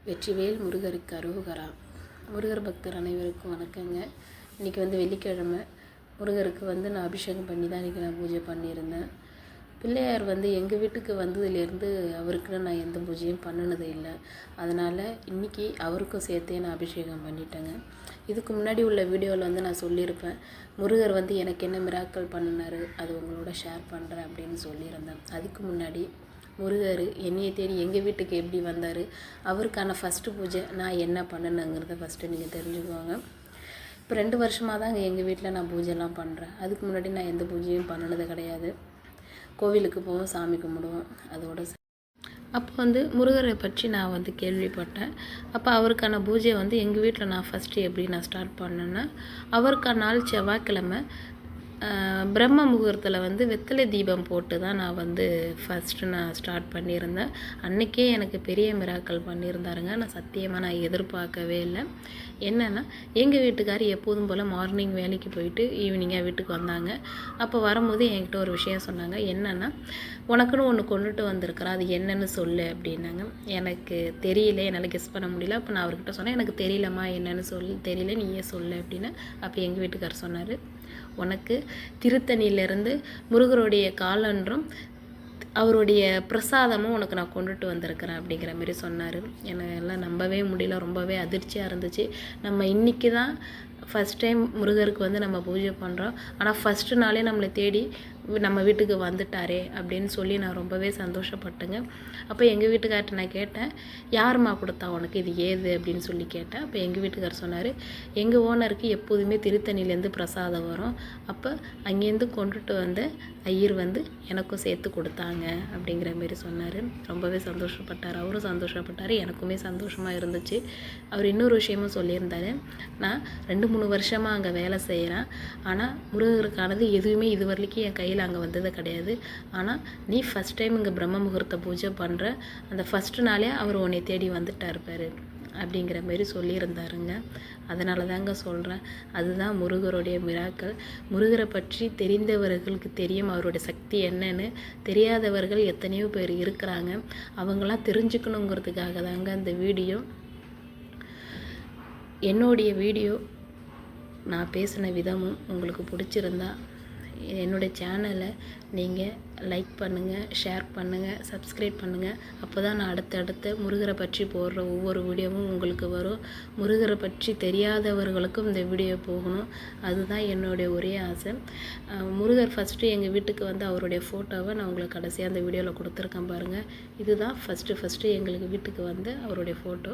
வெற்றிவேல் முருகருக்கு அரோகரா. முருகர் பக்தர் அனைவருக்கும் வணக்கங்க. இன்றைக்கி வெள்ளிக்கிழமை. முருகருக்கு நான் அபிஷேகம் பண்ணி தான் இன்றைக்கி நான் பூஜை பண்ணியிருந்தேன். பிள்ளையார் எங்கள் வீட்டுக்கு வந்ததுலேருந்து அவருக்குன்னு நான் எந்த பூஜையும் பண்ணினது இல்லை. அதனால் இன்றைக்கி அவருக்கும் சேர்த்தே நான் அபிஷேகம் பண்ணிட்டேங்க. இதுக்கு முன்னாடி உள்ள வீடியோவில் நான் சொல்லியிருப்பேன், முருகர் எனக்கு என்ன மிராக்கள் பண்ணினார் அது உங்களோட ஷேர் பண்ணுறேன் அப்படின்னு சொல்லியிருந்தேன். அதுக்கு முன்னாடி முருகர் என்னையை தேடி எங்கள் வீட்டுக்கு எப்படி வந்தார், அவருக்கான ஃபஸ்ட்டு பூஜை நான் என்ன பண்ணணுங்கிறத ஃபஸ்ட்டு நீங்கள் தெரிஞ்சுக்குவாங்க. இப்போ 2 வருஷமாக தான் எங்கள் வீட்டில் நான் பூஜைலாம் பண்ணுறேன். அதுக்கு முன்னாடி நான் எந்த பூஜையும் பண்ணினது கிடையாது. கோவிலுக்கு போவோம், சாமி கும்பிடுவோம், அதோட அப்போ முருகரை பற்றி நான் கேள்விப்பட்டேன். அப்போ அவருக்கான பூஜை எங்கள் வீட்டில் நான் ஃபஸ்ட்டு எப்படி நான் ஸ்டார்ட் பண்ணேன்னா, அவருக்கான நாள் செவ்வாய்க்கிழமை பிரம்ம முகூர்த்தத்தில் வெத்தலை தீபம் போட்டு தான் நான் ஃபஸ்ட்டு நான் ஸ்டார்ட் பண்ணியிருந்தேன். அன்றைக்கே எனக்கு பெரிய மிராக்கள் பண்ணியிருந்தாருங்க. நான் சத்தியமாக நான் எதிர்பார்க்கவே இல்லை. என்னென்னா, எங்கள் வீட்டுக்கார் எப்போதும் போல் மார்னிங் வேலைக்கு போயிட்டு ஈவினிங்காக வீட்டுக்கு வந்தாங்க. அப்போ வரும்போது என்கிட்ட ஒரு விஷயம் சொன்னாங்க. என்னென்னா, உனக்குன்னு ஒன்று கொண்டுட்டு வந்திருக்கிறேன், அது என்னென்னு சொல்லு அப்படின்னாங்க. எனக்கு தெரியல, என்னால் கெஸ் பண்ண முடியல. அப்போ நான் அவர்கிட்ட சொன்னேன், எனக்கு தெரியலம்மா, என்னென்னு தெரியல, நீயே சொல்லு அப்படின்னு. அப்போ எங்கள் வீட்டுக்கார் சொன்னார், உனக்கு திருத்தணியிலேருந்து முருகருடைய காலன்றும் அவருடைய பிரசாதமும் உனக்கு நான் கொண்டுட்டு வந்திருக்கிறேன் அப்படிங்கிற மாதிரி சொன்னார். எனக்கு எல்லாம் நம்பவே முடியல, ரொம்பவே அதிர்ச்சியாக இருந்துச்சு. நம்ம இன்றைக்கி தான் ஃபஸ்ட் டைம் முருகருக்கு நம்ம பூஜை பண்ணுறோம். ஆனால் ஃபஸ்ட்டு நாளே நம்மளை தேடி நம்ம வீட்டுக்கு வந்துட்டாரே அப்படின்னு சொல்லி நான் ரொம்பவே சந்தோஷப்பட்டேங்க. அப்போ எங்கள் வீட்டுக்கார்ட்ட நான் கேட்டேன், யாரும்மா கொடுத்தா உனக்கு, இது ஏது அப்படின்னு சொல்லி கேட்டேன். அப்போ எங்கள் வீட்டுக்கார் சொன்னார், எங்கள் ஓனருக்கு எப்போதுமே திருத்தணிலேருந்து பிரசாதம் வரும், அப்போ அங்கேருந்து கொண்டுட்டு வந்து ஐயர் எனக்கும் சேர்த்து கொடுத்தாங்க அப்படிங்கிற மாரி சொன்னார். ரொம்பவே சந்தோஷப்பட்டார், அவரும் சந்தோஷப்பட்டார், எனக்குமே சந்தோஷமாக இருந்துச்சு. அவர் இன்னொரு விஷயமும் சொல்லியிருந்தார், நான் 2-3 வருஷமாக அங்கே வேலை செய்கிறேன், ஆனால் முருகருக்கானது எதுவுமே இது வரைக்கும் என் கையில் அங்கே வந்தது கிடையாது. ஆனால் நீ ஃபஸ்ட் டைம் இங்கே பிரம்ம முகூர்த்த பூஜை பண்ணுற அந்த ஃபஸ்ட்டு நாளே அவர் உன்னை தேடி வந்துட்டார் பாரு அப்படிங்கிற மாரி சொல்லியிருந்தாருங்க. அதனால தாங்க சொல்கிறேன், அதுதான் முருகருடைய மிராக்கள். முருகரை பற்றி தெரிந்தவர்களுக்கு தெரியும் அவருடைய சக்தி என்னன்னு. தெரியாதவர்கள் எத்தனையோ பேர் இருக்கிறாங்க. அவங்களாம் தெரிஞ்சுக்கணுங்கிறதுக்காக தாங்க அந்த வீடியோ. என்னுடைய வீடியோ நான் பேசின விதமும் உங்களுக்கு பிடிச்சிருந்தா என்னுடைய சேனலை நீங்கள் லைக் பண்ணுங்கள், ஷேர் பண்ணுங்கள், சப்ஸ்கிரைப் பண்ணுங்கள். அப்போ தான் நான் அடுத்தடுத்த முருகரை பற்றி போடுற ஒவ்வொரு வீடியோவும் உங்களுக்கு வரும். முருகரை பற்றி தெரியாதவர்களுக்கும் இந்த வீடியோ போகணும், அதுதான் என்னுடைய ஒரே ஆசை. முருகர் ஃபஸ்ட்டு எங்கள் வீட்டுக்கு அவருடைய ஃபோட்டோவை நான் உங்களுக்கு கடைசியாக அந்த வீடியோவில் கொடுத்துருக்கேன் பாருங்கள். இதுதான் ஃபஸ்ட்டு எங்களுக்கு வீட்டுக்கு அவருடைய ஃபோட்டோ.